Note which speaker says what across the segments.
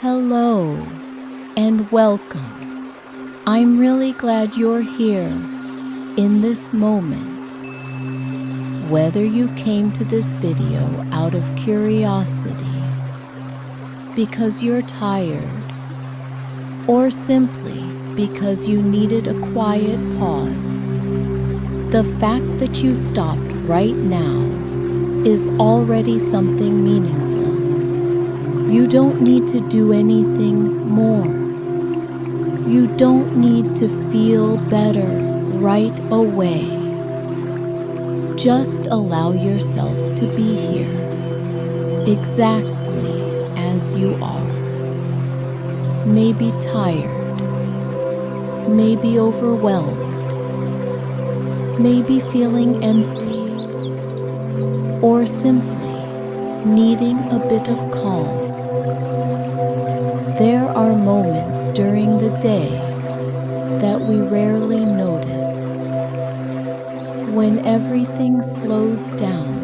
Speaker 1: Hello and welcome. I'm really glad you're here in this moment. Whether you came to this video out of curiosity, because you're tired, or simply because you needed a quiet pause, the fact that you stopped right now is already something meaningful. You don't need to do anything more. You don't need to feel better right away. Just allow yourself to be here, exactly as you are. Maybe tired, maybe overwhelmed, maybe feeling empty, or simply needing a bit of calm. There are moments during the day that we rarely notice, when everything slows down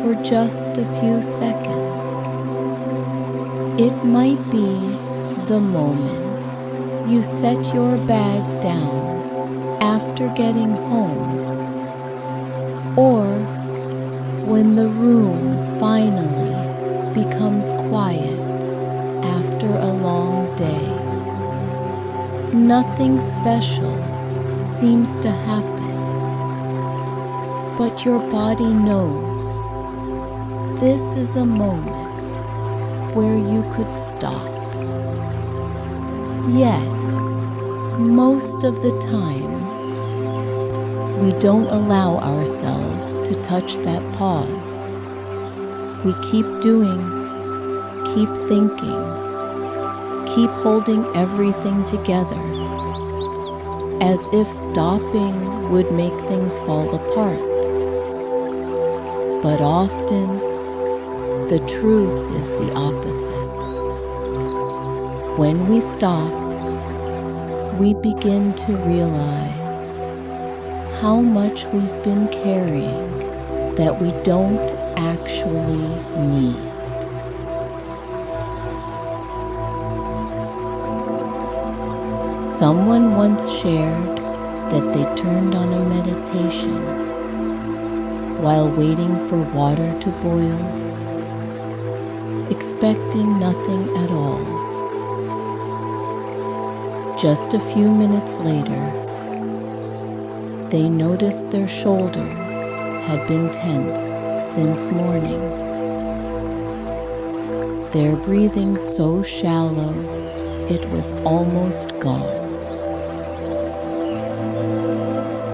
Speaker 1: for just a few seconds. It might be the moment you set your bag down after getting home, or when the room finally becomes quiet after a long day. Nothing special seems to happen, but your body knows this is a moment where you could stop. Yet, most of the time, we don't allow ourselves to touch that pause. We keep doing, keep thinking, keep holding everything together, as if stopping would make things fall apart. But often, the truth is the opposite. When we stop, we begin to realize how much we've been carrying that we don't actually need. Someone once shared that they turned on a meditation while waiting for water to boil, expecting nothing at all. Just a few minutes later, they noticed their shoulders had been tense since morning, their breathing so shallow it was almost gone.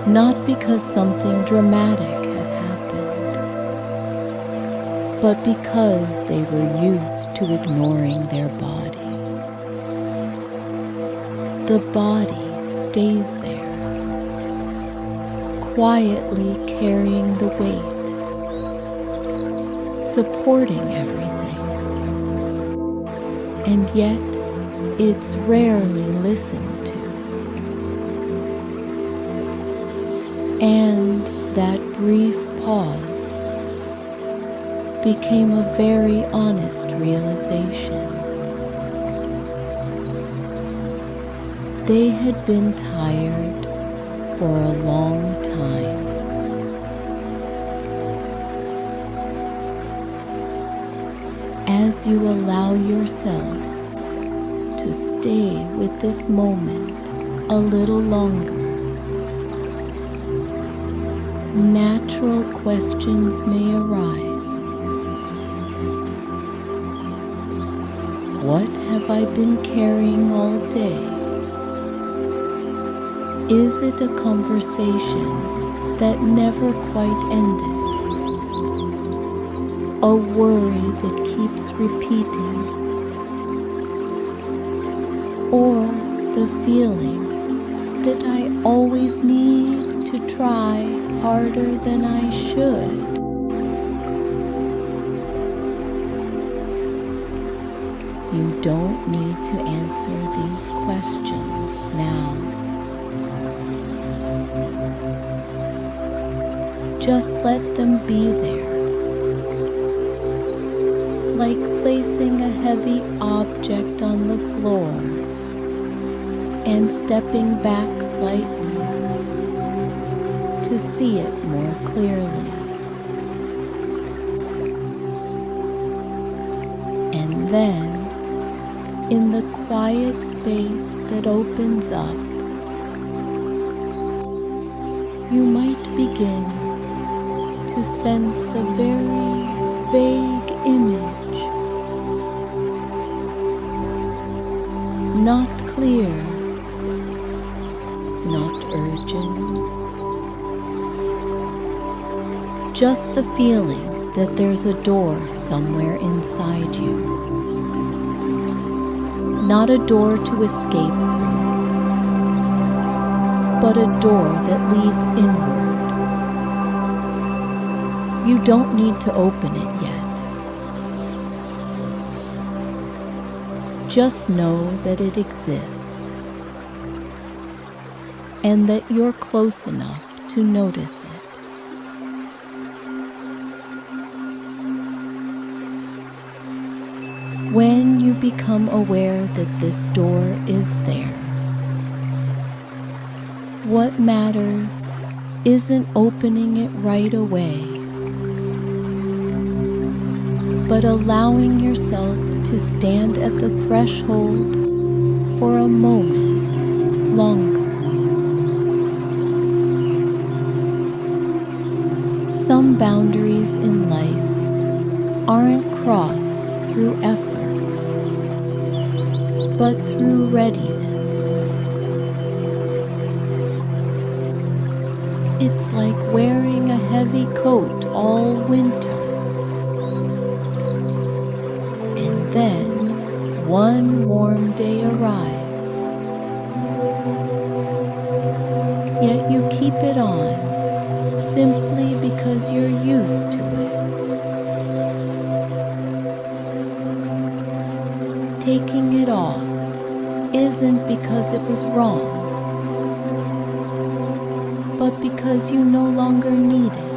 Speaker 1: Not because something dramatic had happened, but because they were used to ignoring their body. The body stays there, quietly carrying the weight, supporting everything, and yet it's rarely listened to. And that brief pause became a very honest realization. They had been tired for a long time. As you allow yourself to stay with this moment a little longer, natural questions may arise. What have I been carrying all day? Is it a conversation that never quite ended? A worry that keeps repeating? Or the feeling that I always need to try harder than I should? You don't need to answer these questions now. Just let them be there. like placing a heavy object on the floor and stepping back slightly to see it more clearly. And then, in the quiet space that opens up, you might begin to sense a very vague image, not clear, not urgent, just the feeling that there's a door somewhere inside you. Not a door to escape through, but a door that leads inward. You don't need to open it yet. Just know that it exists and that you're close enough to notice it. When you become aware that this door is there, what matters isn't opening it right away, but allowing yourself to stand at the threshold for a moment longer. Some boundaries in life aren't crossed through effort, but through readiness. It's like wearing a heavy coat all winter, and then one warm day arrives, yet you keep it on simply because you're used to it. Taking it off isn't because it was wrong, but because you no longer need it.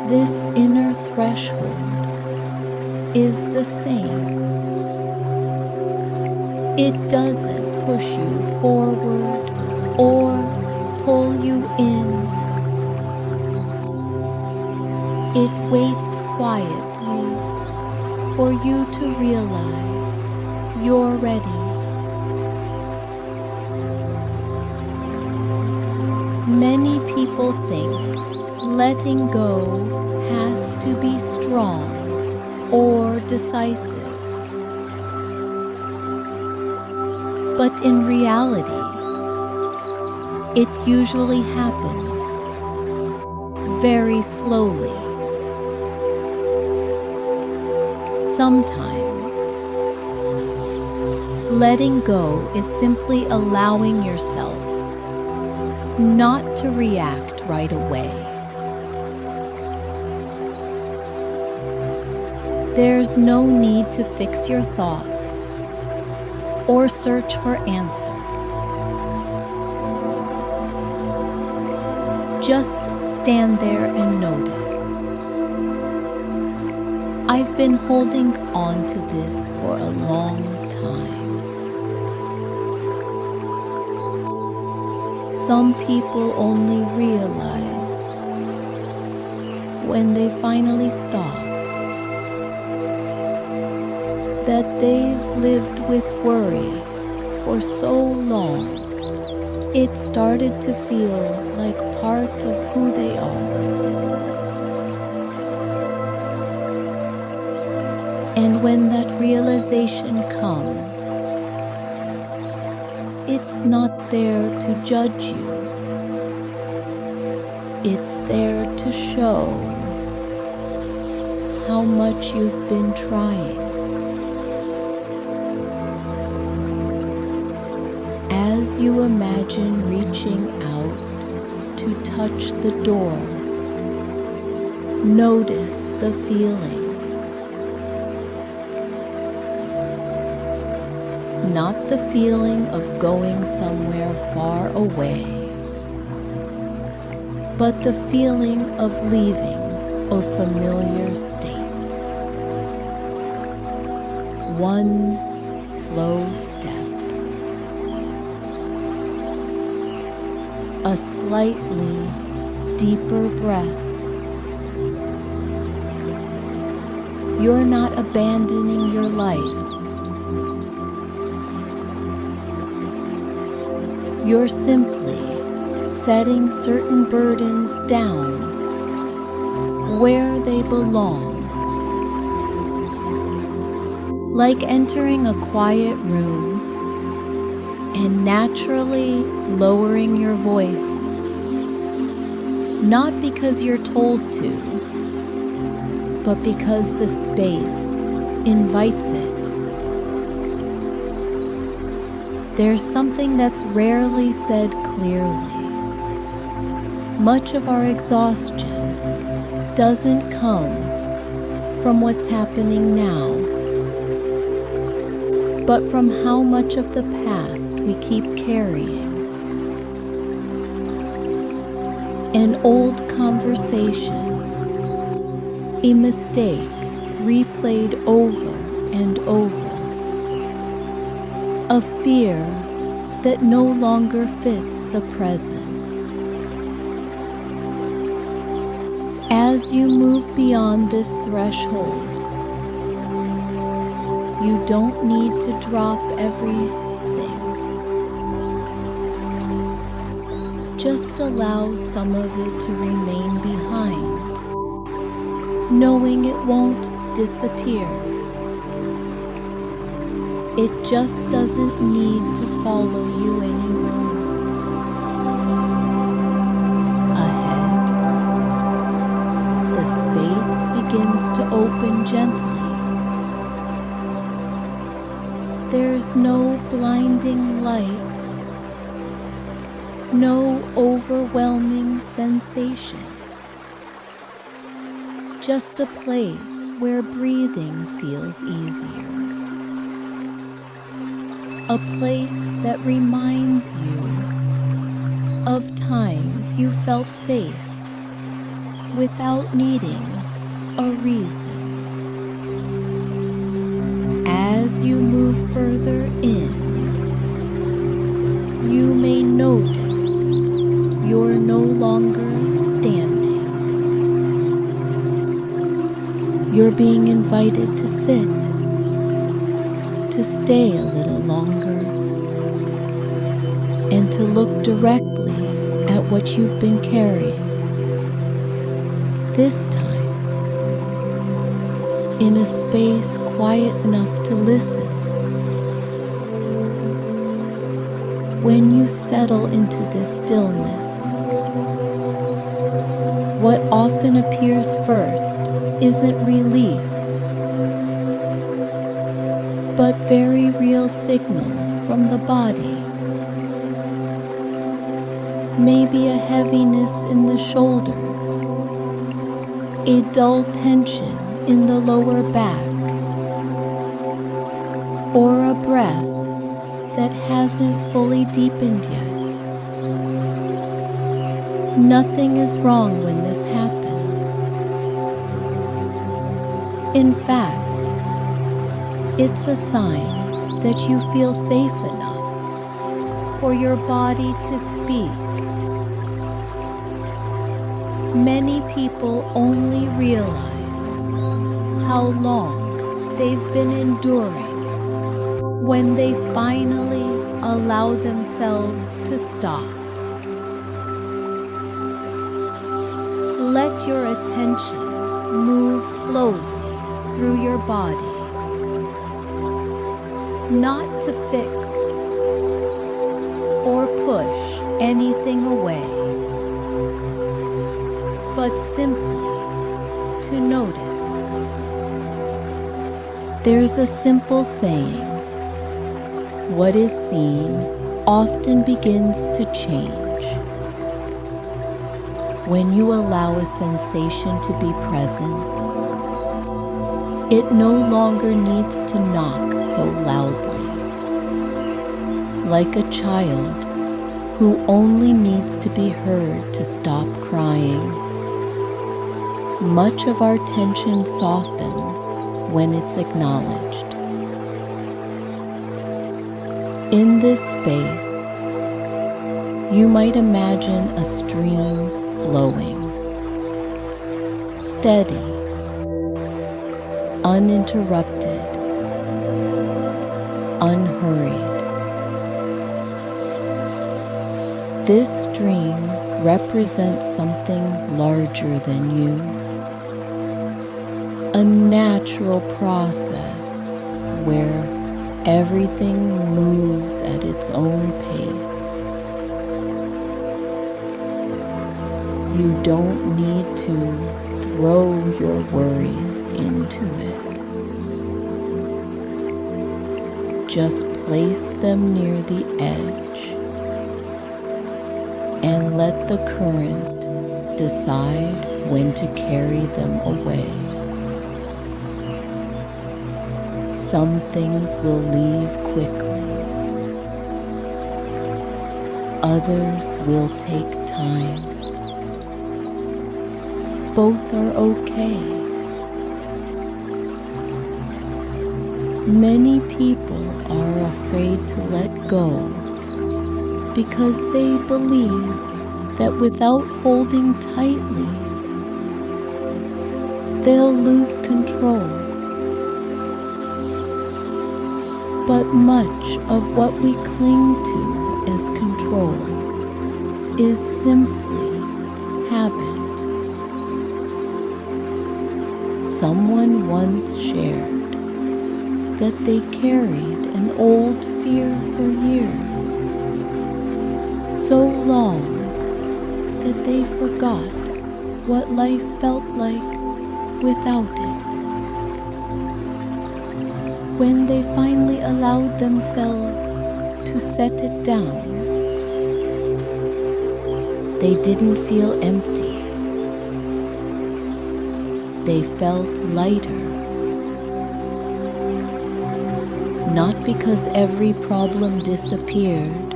Speaker 1: This inner threshold is the same. It doesn't push you forward or pull you in. It waits quietly for you to realize you're ready. Many people think letting go has to be strong or decisive. But in reality, it usually happens very slowly. Sometimes, letting go is simply allowing yourself not to react right away. There's no need to fix your thoughts or search for answers. Just stand there and notice. I've been holding on to this for a long time. Some people only realize when they finally stop that they've lived with worry for so long, it started to feel like part of who they are. And when that realization comes, it's not there to judge you. It's there to show how much you've been trying. As you imagine reaching out to touch the door, notice the feeling. Not the feeling of going somewhere far away, but the feeling of leaving of familiar state. One slow step, a slightly deeper breath. You're not abandoning your life. You're simply setting certain burdens down where they belong. Like entering a quiet room and naturally lowering your voice. Not because you're told to, but because the space invites it. There's something that's rarely said clearly. Much of our exhaustion doesn't come from what's happening now, but from how much of the past we keep carrying. An old conversation, a mistake replayed over and over, a fear that no longer fits the present. As you move beyond this threshold, you don't need to drop everything. Just allow some of it to remain behind, knowing it won't disappear. It just doesn't need to follow you anymore. Ahead, the space begins to open gently. There's no blinding light, no overwhelming sensation. Just a place where breathing feels easier. A place that reminds you of times you felt safe without needing a reason. As you move further in, you may notice you're no longer standing. You're being invited to sit, to stay a little longer, and to look directly at what you've been carrying. This time, in a space quiet enough to listen. When you settle into this stillness, what often appears first isn't relief, but very real signals from the body. Maybe a heaviness in the shoulders, a dull tension in the lower back, or a breath that hasn't fully deepened yet. Nothing is wrong when this happens. In fact, it's a sign that you feel safe enough for your body to speak. Many people only realize how long they've been enduring when they finally allow themselves to stop. Let your attention move slowly through your body, not to fix or push anything away, but simply to notice. There's a simple saying, what is seen often begins to change. When you allow a sensation to be present, it no longer needs to knock so loudly. Like a child who only needs to be heard to stop crying. Much of our tension softens when it's acknowledged. In this space, you might imagine a stream flowing, steady, uninterrupted, unhurried. This stream represents something larger than you, a natural process where everything moves at its own pace. You don't need to throw your worries into it. Just place them near the edge and let the current decide when to carry them away. Some things will leave quickly. Others will take time. Both are okay. Many people are afraid to let go because they believe that without holding tightly, they'll lose control. But much of what we cling to as control is simply habit. Someone once shared that they carried an old fear for years, so long that they forgot what life felt like without it. When they finally allowed themselves to set it down, they didn't feel empty. They felt lighter. Not because every problem disappeared,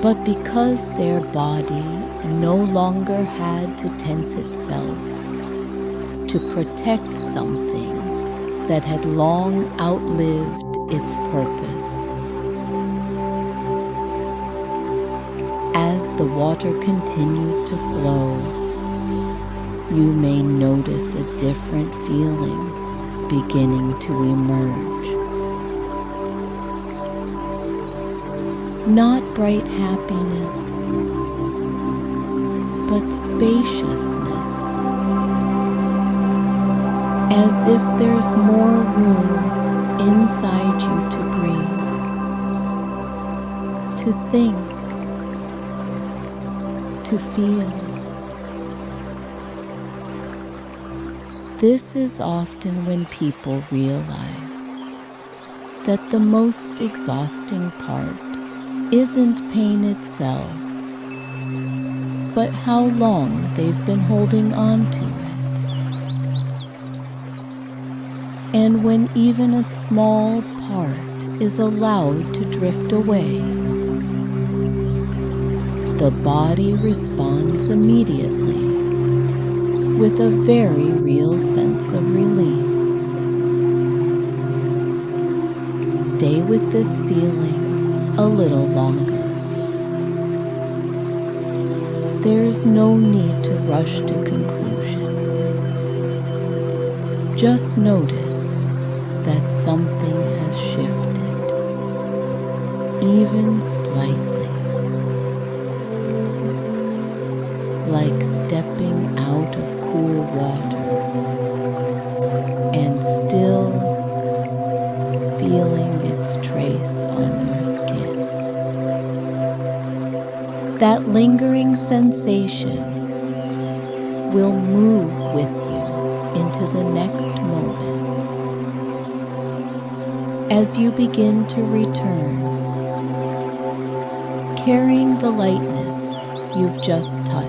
Speaker 1: but because their body no longer had to tense itself to protect something that had long outlived its purpose. As the water continues to flow, you may notice a different feeling beginning to emerge. Not bright happiness, but spaciousness, as if there's more room inside you to breathe, to think, to feel. This is often when people realize that the most exhausting part isn't pain itself, but how long they've been holding on to it. And when even a small part is allowed to drift away, the body responds immediately with a very real sense of relief. Stay with this feeling a little longer. There's no need to rush to conclusions. Just notice that something has shifted, even slightly, like stepping out of cool water and still feeling its trace on your skin. That lingering sensation will move with you into the next moment as you begin to return, carrying the lightness you've just touched.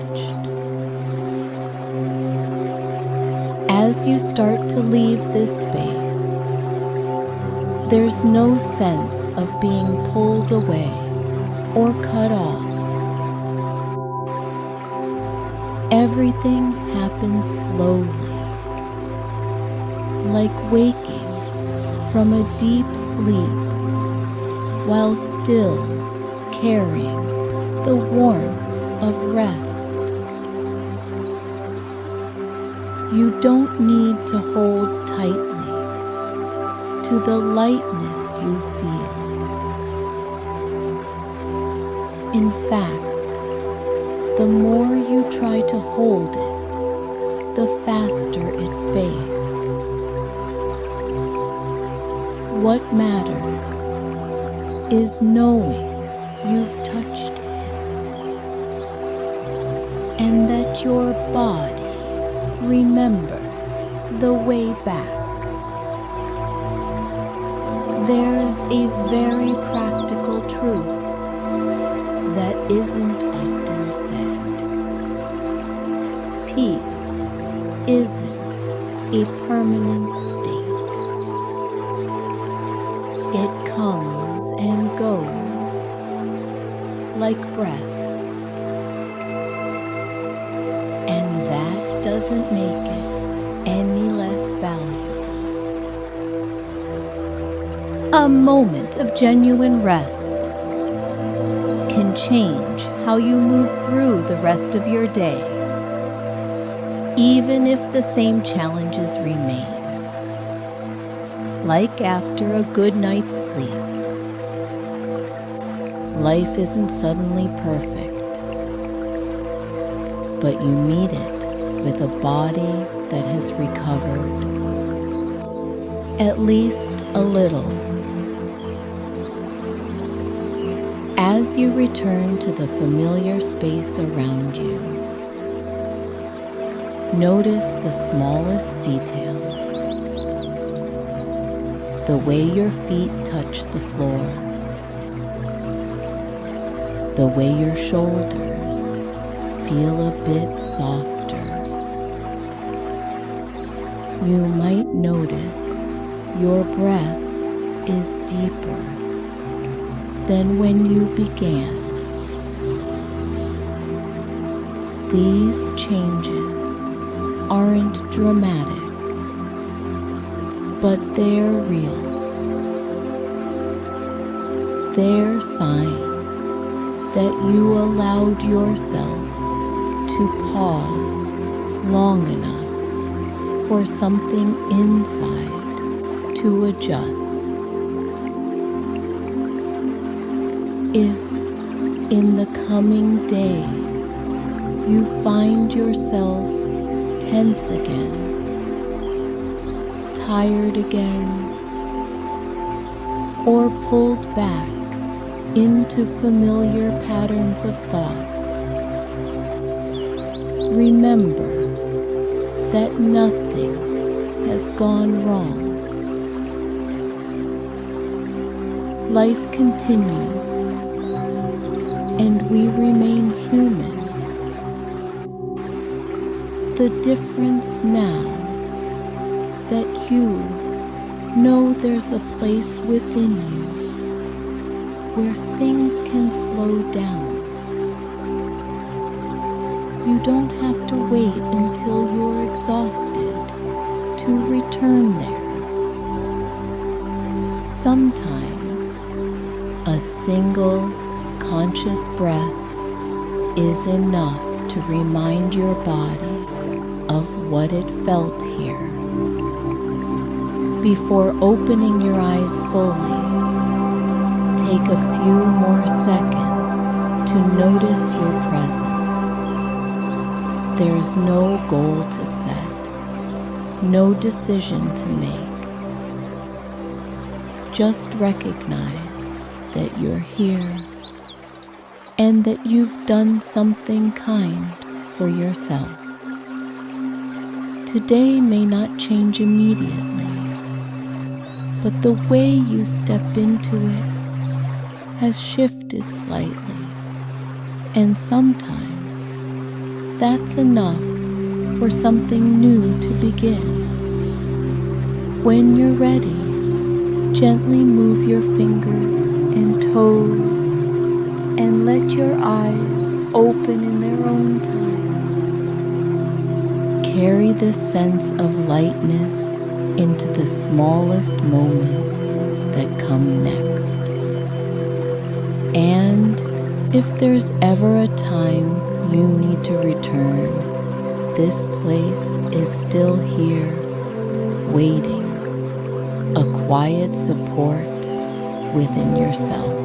Speaker 1: As you start to leave this space, there's no sense of being pulled away or cut off. Everything happens slowly, like waking from a deep sleep while still carrying the warmth of rest. You don't need to hold tightly to the lightness you feel. In fact, the more you try to hold it, the faster it fades. What matters is knowing you've touched it and that your body remembers the way back. There's a very practical truth that isn't often said. Peace isn't a permanent state. It comes and goes like breath, and that doesn't make it any less valuable. A moment of genuine rest can change how you move through the rest of your day, even if the same challenges remain. Like after a good night's sleep, life isn't suddenly perfect, but you meet it with a body that has recovered, at least a little. As you return to the familiar space around you, notice the smallest details. The way your feet touch the floor, the way your shoulders feel a bit softer. You might notice your breath is deeper than when you began. These changes aren't dramatic, but they're real. They're signs that you allowed yourself to pause long enough for something inside to adjust. If in the coming days you find yourself tense again, tired again, or pulled back into familiar patterns of thought, remember that nothing has gone wrong. Life continues, and we remain human. The difference now is that you know there's a place within you where things can slow down. You don't have to wait until you're exhausted to return there. Sometimes a single conscious breath is enough to remind your body of what it felt here. Before opening your eyes fully, take a few more seconds to notice your presence. There's no goal to set, no decision to make. Just recognize that you're here and that you've done something kind for yourself. Today may not change immediately, but the way you step into it has shifted slightly, and sometimes that's enough for something new to begin. When you're ready, gently move your fingers and toes and let your eyes open in their own time. carry this sense of lightness into the smallest moments that come next. And if there's ever a time you need to return, this place is still here, waiting, a quiet support within yourself.